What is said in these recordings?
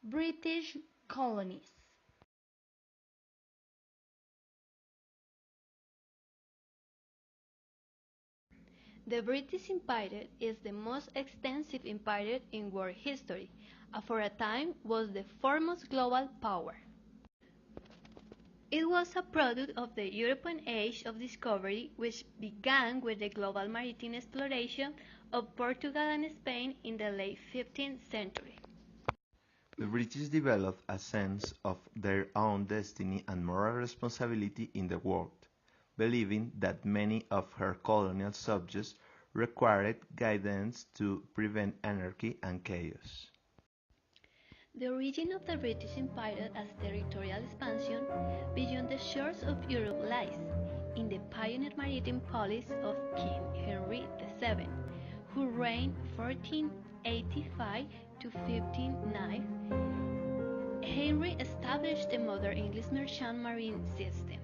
British colonies. The British Empire is the most extensive empire in world history, and for a time was the foremost global power. It was a product of the European Age of Discovery, which began with the global maritime exploration of Portugal and Spain in the late 15th century. The British developed a sense of their own destiny and moral responsibility in the world, believing that many of her colonial subjects required guidance to prevent anarchy and chaos. The origin of the British Empire as territorial expansion beyond the shores of Europe lies in the pioneer maritime policy of King Henry VII, who reigned 1485 to 1509. Henry established the modern English merchant marine system.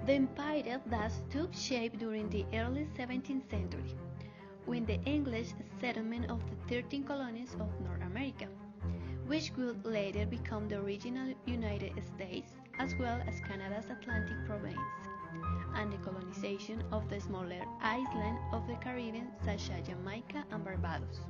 The empire thus took shape during the early 17th century, with the English settlement of the 13 colonies of North America, which would later become the original United States, as well as Canada's Atlantic province, and the colonization of the smaller islands of the Caribbean such as Jamaica and Barbados.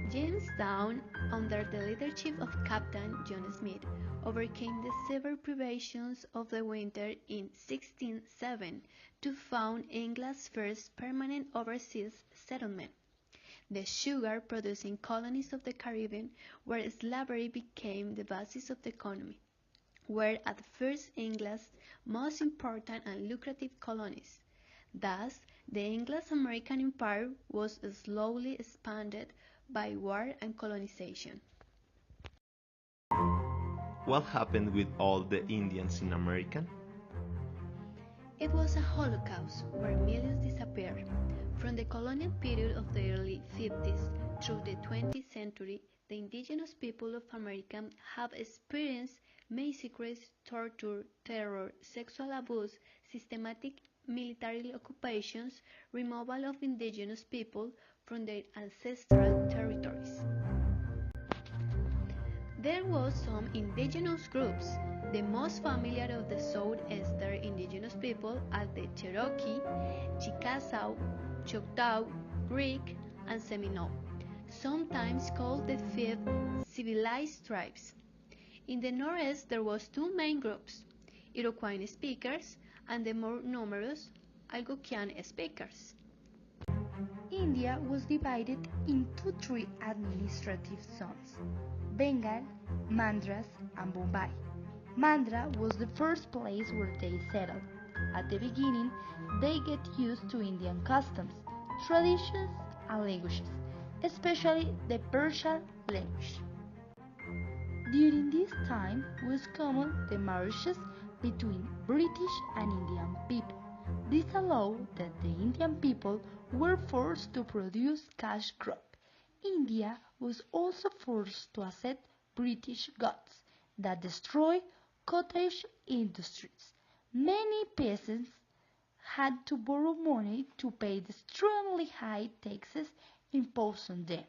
Jamestown, under the leadership of Captain John Smith, overcame the severe privations of the winter in 1607 to found England's first permanent overseas settlement, the sugar-producing colonies of the Caribbean, where slavery became the basis of the economy, were at first England's most important and lucrative colonies. Thus, the Anglo-American Empire was slowly expanded by war and colonization. What happened with all the Indians in America? It was a holocaust where millions disappeared. From the colonial period of the early 50s through the 20th century, the indigenous people of America have experienced massacres, torture, terror, sexual abuse, systematic military occupations, removal of indigenous people from their ancestral territories. There was some indigenous groups. The most familiar of the southeastern indigenous people are the Cherokee, Chickasaw, Choctaw, Creek, and Seminole, sometimes called the fifth civilized tribes. In the northeast there was two main groups, Iroquois speakers and the more numerous Algonquian speakers. India was divided into three administrative zones: Bengal, Madras, and Bombay. Mandra was the first place where they settled. At the beginning, they get used to Indian customs, traditions, and languages, especially the Persian language. During this time was common the marriages between British and Indian people. This allowed that the Indian people were forced to produce cash crop. India was also forced to accept British goods that destroy cottage industries. Many peasants had to borrow money to pay the extremely high taxes imposed on them.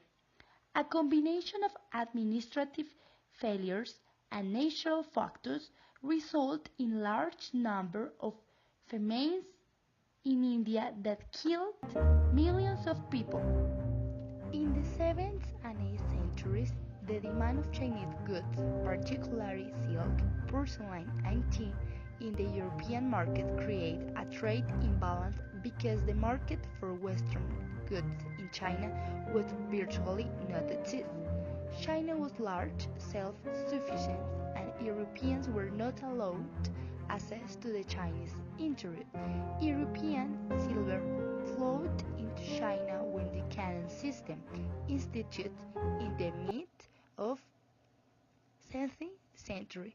A combination of administrative failures and natural factors result in large number of famines in India that killed millions of people. In the 7th and 8th centuries, the demand of Chinese goods, particularly silk, porcelain, and tea, in the European market created a trade imbalance because the market for Western goods in China was virtually not exist. China was large, self-sufficient, and Europeans were not allowed access to the Chinese interior. European silver flowed into China when the cannon system, instituted in the mid of 7th century,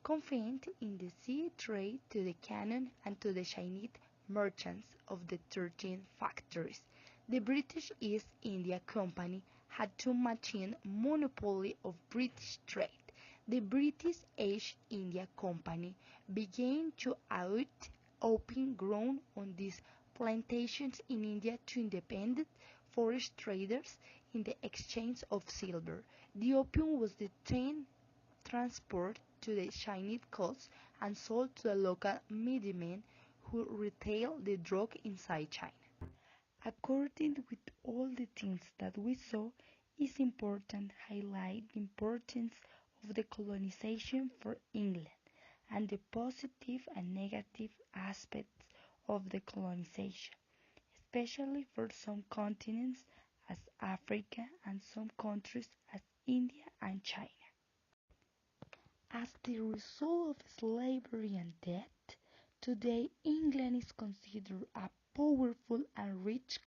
confined in the sea trade to the cannon and to the Chinese merchants of the 13 factories. The British East India Company had to maintain monopoly of British trade. The British East India Company began to open ground on these plantations in India to independent forest traders in the exchange of silver. The opium was then transported to the Chinese coast and sold to the local middlemen who retailed the drug inside China. According with all the things that we saw, it's important to highlight the importance of the colonization for England and the positive and negative aspects of the colonization, especially for some continents as Africa and some countries as India and China. As the result of slavery and death, today England is considered a powerful and rich